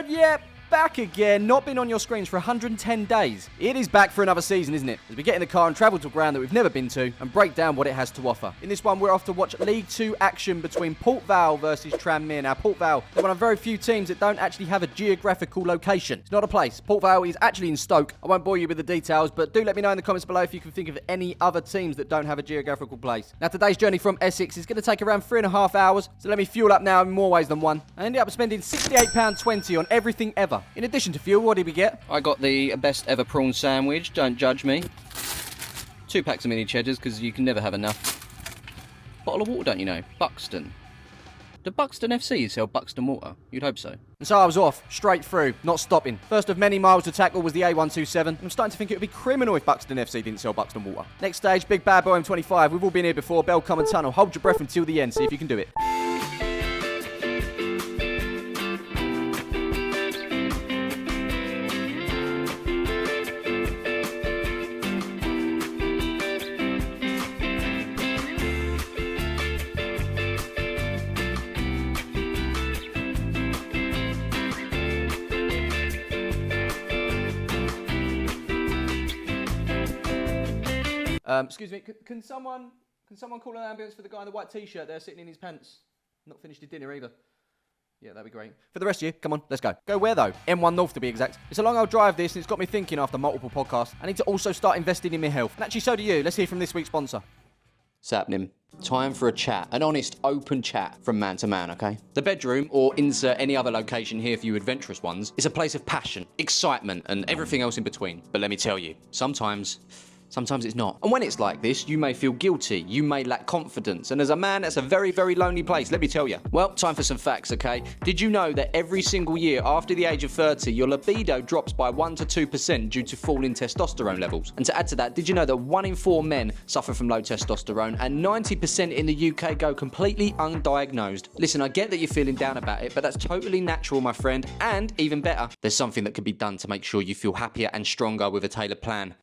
yeah, back again. Not been on your screens for 110 days. It is back for another season, isn't it? As we get in the car and travel to a ground that we've never been to and break down what it has to offer. In this one, we're off to watch League 2 action between Port Vale versus Tranmere. Now, Port Vale, they're one of very few teams that don't actually have a geographical location. It's not a place. Port Vale is actually in Stoke. I won't bore you with the details, but do let me know in the comments below if you can think of any other teams that don't have a geographical place. Now, today's journey from Essex is going to take around 3.5 hours, so let me fuel up now in more ways than one. I ended up spending £68.20 on everything ever. In addition to fuel, what did we get? I got the best ever prawn sandwich, don't judge me. 2 packs of mini cheddars, because you can never have enough. Bottle of water, don't you know? Buxton. Do Buxton FC sell Buxton water? You'd hope so. And so I was off, straight through, not stopping. First of many miles to tackle was the A127. I'm starting to think it would be criminal if Buxton FC didn't sell Buxton water. Next stage, big bad boy M25. We've all been here before, Bell Common Tunnel. Hold your breath until the end, see if you can do it. Excuse me, can someone call an ambulance for the guy in the white t-shirt there sitting in his pants? Not finished his dinner either. Yeah, that'd be great. For the rest of you, come on, let's go. Go where though? M1 North to be exact. It's a long old drive this, and it's got me thinking after multiple podcasts. I need to also start investing in my health. And actually, so do you. Let's hear from this week's sponsor. What's happening? Time for a chat. An honest, open chat from man to man, okay? The bedroom, or insert any other location here for you adventurous ones, is a place of passion, excitement, and everything else in between. But let me tell you, sometimes it's not. And when it's like this, you may feel guilty, you may lack confidence, and as a man, that's a very, very lonely place, let me tell you. Well, time for some facts, okay? Did you know that every single year after the age of 30, your libido drops by 1 to 2% due to falling testosterone levels? And to add to that, did you know that 1 in 4 men suffer from low testosterone, and 90% in the UK go completely undiagnosed? Listen, I get that you're feeling down about it, but that's totally natural, my friend, and even better, there's something that can be done to make sure you feel happier and stronger with a tailored plan.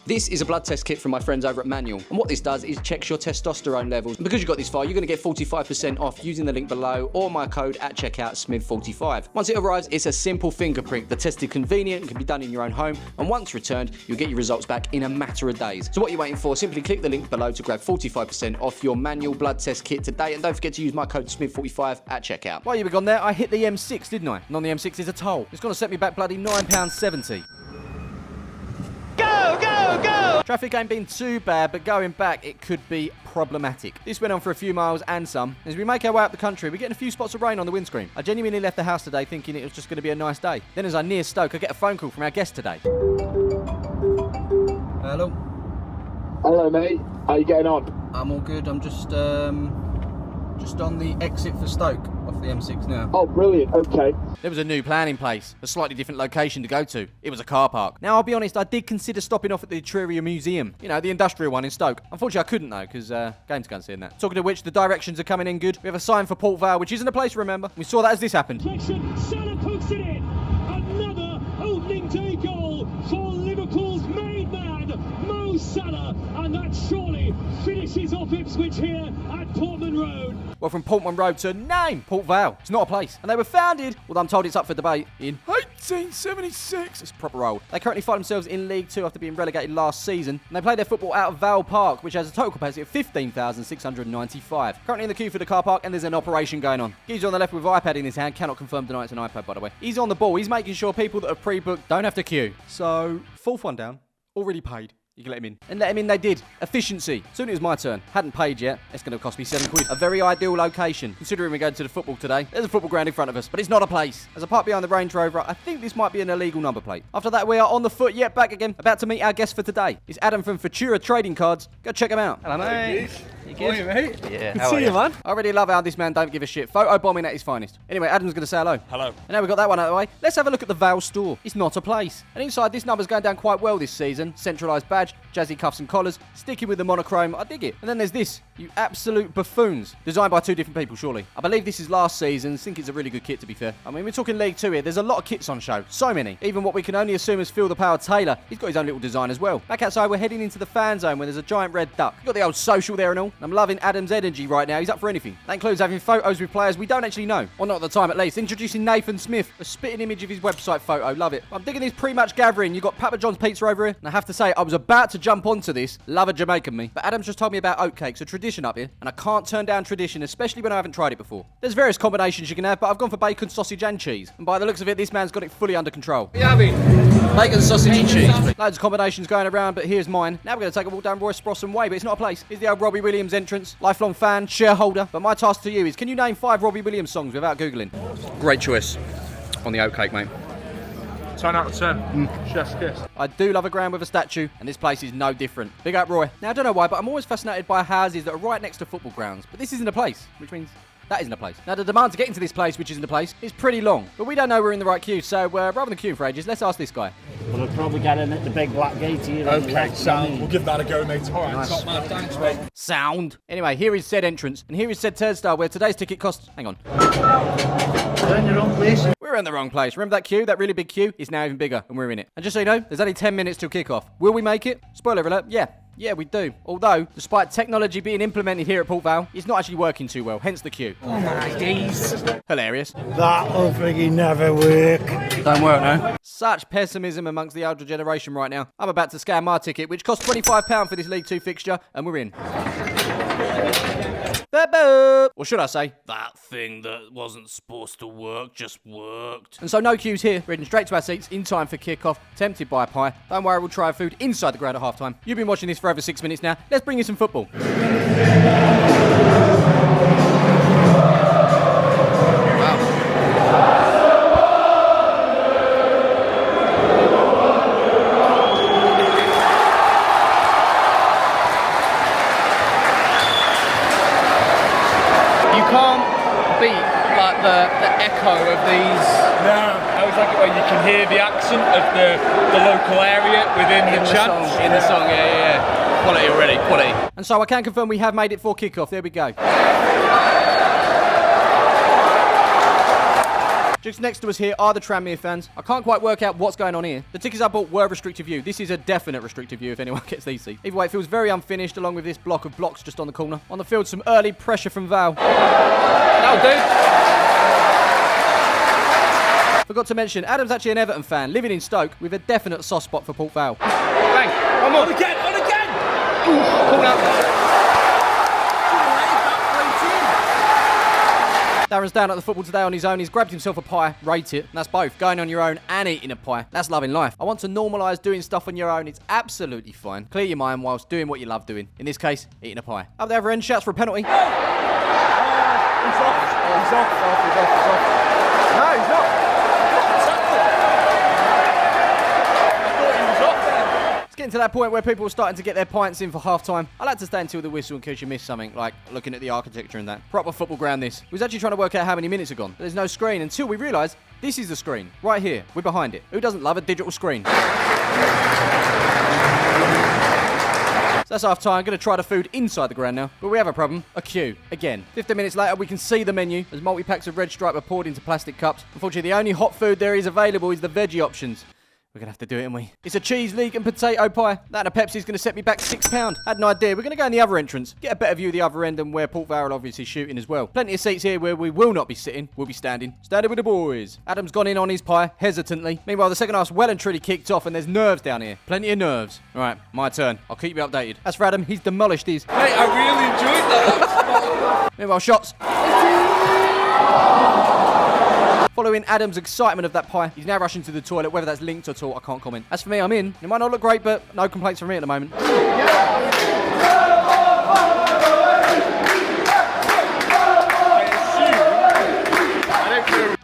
This is a blood test kit from my friends over at Manual, and what this does is checks your testosterone levels. And because you got this far, you're going to get 45% off using the link below or my code at checkout SMIV45. Once it arrives, it's a simple finger prick. The test is convenient and can be done in your own home, and once returned, you'll get your results back in a matter of days. So what are you waiting for? Simply click the link below to grab 45% off your Manual blood test kit today, and don't forget to use my code SMIV45 at checkout. While you were gone there, I hit the M6, didn't I? And on the M6 is a toll. It's going to set me back bloody £9.70. Go! Traffic ain't been too bad, but going back, it could be problematic. This went on for a few miles and some. As we make our way up the country, we're getting a few spots of rain on the windscreen. I genuinely left the house today thinking it was just going to be a nice day. Then as I near Stoke, I get a phone call from our guest today. Hello? Hello, mate. How you getting on? I'm all good. I'm just on the exit for Stoke off the M6 now. Oh, brilliant. Okay. There was a new plan in place, a slightly different location to go to. It was a car park. Now, I'll be honest, I did consider stopping off at the Etruria Museum. You know, the industrial one in Stoke. Unfortunately, I couldn't though, because game to go and see in that. Talking of which, the directions are coming in good. We have a sign for Port Vale, which isn't a place, remember. We saw that as this happened. Salah puts it in. Another opening day goal for Liverpool's main man, Mo Salah. And that surely finishes off Ipswich here at Portman Road. Well, from Portman Road to name, Port Vale. It's not a place. And they were founded, although I'm told it's up for debate, in 1876. It's proper old. They currently find themselves in League 2 after being relegated last season. And they play their football out of Vale Park, which has a total capacity of 15,695. Currently in the queue for the car park, and there's an operation going on. Geezer on the left with iPad in his hand. Cannot confirm tonight it's an iPad, by the way. He's on the ball. He's making sure people that have pre-booked don't have to queue. So, fourth one down. Already paid. You can let him in. And let him in they did. Efficiency. Soon it was my turn. Hadn't paid yet. It's going to cost me £7. A very ideal location. Considering we're going to the football today. There's a football ground in front of us, but it's not a place. As I park behind the Range Rover, I think this might be an illegal number plate. After that, we are on the foot, yet back again. About to meet our guest for today. It's Adam from Futura Trading Cards. Go check him out. Hello, mate. You good? How are you, mate? Yeah, Good to see you, man. I already love how this man don't give a shit. Photo bombing at his finest. Anyway, Adam's going to say hello. Hello. And now we've got that one out of the way. Let's have a look at the Vale store. It's not a place. And inside, this number's going down quite well this season. Centralised badge, jazzy cuffs and collars, sticky with the monochrome. I dig it. And then there's this. You absolute buffoons. Designed by two different people, surely. I believe this is last season. I think it's a really good kit, to be fair. I mean, we're talking League 2 here. There's a lot of kits on show. So many. Even what we can only assume is Phil the Power Taylor. He's got his own little design as well. Back outside, we're heading into the fan zone where there's a giant red duck. You've got the old social there and all. I'm loving Adam's energy right now. He's up for anything. That includes having photos with players we don't actually know. Or not at the time, at least. Introducing Nathan Smith, a spitting image of his website photo. Love it. I'm digging this pre-match gathering. You've got Papa John's Pizza over here. And I have to say, I was about to jump onto this. Love a Jamaican me. But Adam's just told me about oatcakes, a tradition up here. And I can't turn down tradition, especially when I haven't tried it before. There's various combinations you can have, but I've gone for bacon, sausage and cheese. And by the looks of it, this man's got it fully under control. What are you having? Bacon, sausage and cheese. Loads of combinations going around, but here's mine. Now we're going to take a walk down Royce Sprosson Way, but it's not a place. Here's the old Robbie Williams entrance. Lifelong fan, shareholder. But my task to you is, can you name 5 Robbie Williams songs without Googling? Great choice on the oatcake, mate. 10 out of 10. Chef's kiss. I do love a ground with a statue, and this place is no different. Big up, Roy. Now, I don't know why, but I'm always fascinated by houses that are right next to football grounds. But this isn't a place, which means that isn't a place. Now, the demand to get into this place, which isn't a place, is pretty long. But we don't know we're in the right queue, so rather than queuing for ages, let's ask this guy. We'll probably get in at the big black gate here. Okay, sound. We'll give that a go, mate. All right, nice. Top man. Thanks, mate. Sound. Anyway, here is said entrance, and here is said turnstile, where today's ticket costs... Hang on. We're in the wrong place. We're in the wrong place. Remember that queue? That really big queue is now even bigger, and we're in it. And just so you know, there's only 10 minutes till kick-off. Will we make it? Spoiler alert, yeah. Yeah, we do. Although, despite technology being implemented here at Port Vale, it's not actually working too well, hence the queue. Oh my days. Hilarious. That'll friggin' never work. Don't work, no. Such pessimism amongst the older generation right now. I'm about to scan my ticket, which costs £25 for this League 2 fixture, and we're in. Or should I say, that thing that wasn't supposed to work just worked. And so no queues here, we're heading straight to our seats in time for kick-off, tempted by a pie. Don't worry, we'll try our food inside the ground at half-time. You've been watching this for over 6 minutes now. Let's bring you some football. The echo of these. No, I always like it when you can hear the accent of the local area within the chant. In the song, yeah. Quality already, quality. And so I can confirm we have made it for kickoff. There we go. Just next to us here are the Tranmere fans. I can't quite work out what's going on here. The tickets I bought were restricted view. This is a definite restricted view if anyone gets these seats. Either way, it feels very unfinished along with this block of blocks just on the corner. On the field, some early pressure from Val. That'll do. Forgot to mention, Adam's actually an Everton fan, living in Stoke, with a definite soft spot for Port Vale. Bang! One more. On again! Call out. Darren's down at the football today on his own. He's grabbed himself a pie, rate it, and that's both. Going on your own and eating a pie. That's loving life. I want to normalise doing stuff on your own. It's absolutely fine. Clear your mind whilst doing what you love doing. In this case, eating a pie. Up the other end, shouts for a penalty. He's off. No, he's not. It's getting to that point where people are starting to get their pints in for half-time. I like to stay until the whistle in case you miss something, like looking at the architecture and that. Proper football ground this. We was actually trying to work out how many minutes are gone. But there's no screen until we realise this is the screen. Right here. We're behind it. Who doesn't love a digital screen? So that's half-time. I'm going to try the food inside the ground now. But we have a problem. A queue. Again. 15 minutes later, we can see the menu as multi-packs of Red Stripe are poured into plastic cups. Unfortunately, the only hot food there is available is the veggie options. We're going to have to do it, aren't we? It's a cheese, leek and potato pie. That and a Pepsi's going to set me back £6. Had an idea. We're going to go in the other entrance. Get a better view of the other end and where Port Vale obviously shooting as well. Plenty of seats here where we will not be sitting. We'll be standing. Standing with the boys. Adam's gone in on his pie, hesitantly. Meanwhile, the second half's well and truly kicked off and there's nerves down here. Plenty of nerves. All right, my turn. I'll keep you updated. As for Adam, he's demolished his. Mate, I really enjoyed that. Meanwhile, shots. Following Adam's excitement of that pie, he's now rushing to the toilet. Whether that's linked at all, I can't comment. As for me, I'm in. It might not look great, but no complaints from me at the moment.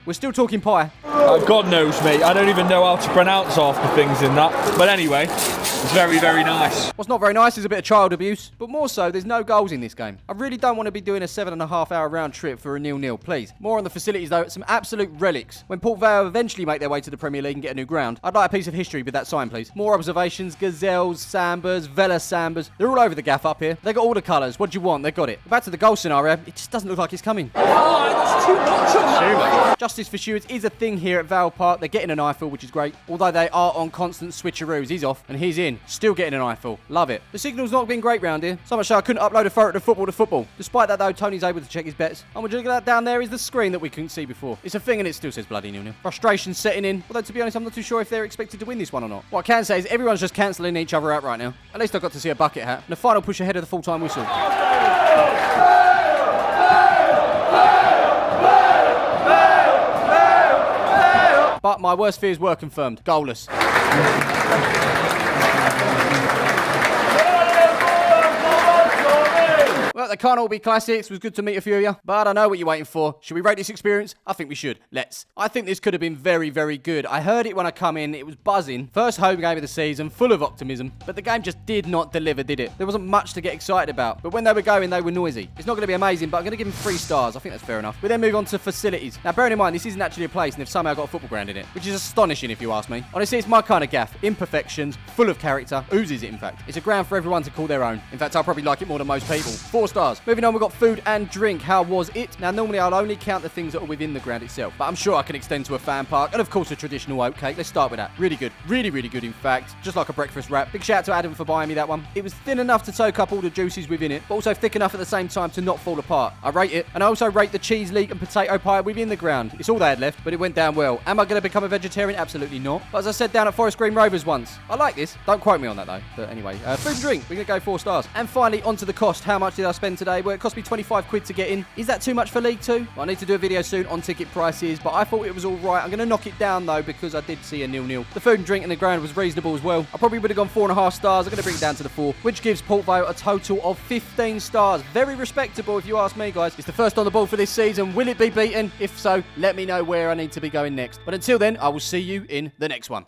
We're still talking pie. God knows, mate. I don't even know how to pronounce half the things in that. But anyway, it's very, very nice. What's not very nice is a bit of child abuse. But more so, there's no goals in this game. I really don't want to be doing a 7.5-hour round trip for a 0-0, please. More on the facilities, though. Some absolute relics. When Port Vale eventually make their way to the Premier League and get a new ground, I'd like a piece of history with that sign, please. More observations, gazelles, sambas, Vela sambas. They're all over the gaff up here. They got all the colours. What do you want? They got it. Back to the goal scenario. It just doesn't look like it's coming. Oh, that's too much on that. Justin Justice for stewards is a thing here at Vale Park. They're getting an eyeful, which is great. Although they are on constant switcheroos. He's off and he's in. Still getting an eyeful. Love it. The signal's not been great round here. So much so I couldn't upload a photo to football. Despite that though, Tony's able to check his bets. And would you look at that down there is the screen that we couldn't see before. It's a thing and it still says bloody 0-0. Frustration setting in. Although to be honest, I'm not too sure if they're expected to win this one or not. What I can say is everyone's just cancelling each other out right now. At least I got to see a bucket hat. And a final push ahead of the full-time whistle. But my worst fears were confirmed. Goalless. Well, they can't all be classics. It was good to meet a few of you. But I know what you're waiting for. Should we rate this experience? I think we should. Let's. I think this could have been very, very good. I heard it when I come in. It was buzzing. First home game of the season, full of optimism. But the game just did not deliver, did it? There wasn't much to get excited about. But when they were going, they were noisy. It's not going to be amazing, but I'm going to give them 3 stars. I think that's fair enough. We then move on to facilities. Now, bearing in mind, this isn't actually a place, and they've somehow got a football ground in it, which is astonishing if you ask me. Honestly, it's my kind of gaff. Imperfections, full of character. Oozes it, in fact. It's a ground for everyone to call their own. In fact, I'll probably like it more than most people. 4 stars. Moving on, we've got food and drink. How was it? Now, normally I'll only count the things that are within the ground itself, but I'm sure I can extend to a fan park, and of course a traditional oat cake. Let's start with that. Really good. Really, really good, in fact. Just like a breakfast wrap. Big shout out to Adam for buying me that one. It was thin enough to soak up all the juices within it, but also thick enough at the same time to not fall apart. I rate it, and I also rate the cheese leek and potato pie within the ground. It's all they had left, but it went down well. Am I going to become a vegetarian? Absolutely not. But as I said down at Forest Green Rovers once, I like this. Don't quote me on that though. But anyway, food and drink. We're going to go 4 stars. And finally, onto the cost. How much did I spend today? Well, it cost me 25 quid to get in. Is that too much for League 2? Well, I need to do a video soon on ticket prices, but I thought it was all right. I'm going to knock it down though because I did see a 0-0. The food and drink in the ground was reasonable as well. I probably would have gone 4.5 stars. I'm going to bring it down to the 4, which gives Port Vale a total of 15 stars. Very respectable if you ask me, guys. It's the first on the ball for this season. Will it be beaten? If so, let me know where I need to be going next. But until then, I will see you in the next one.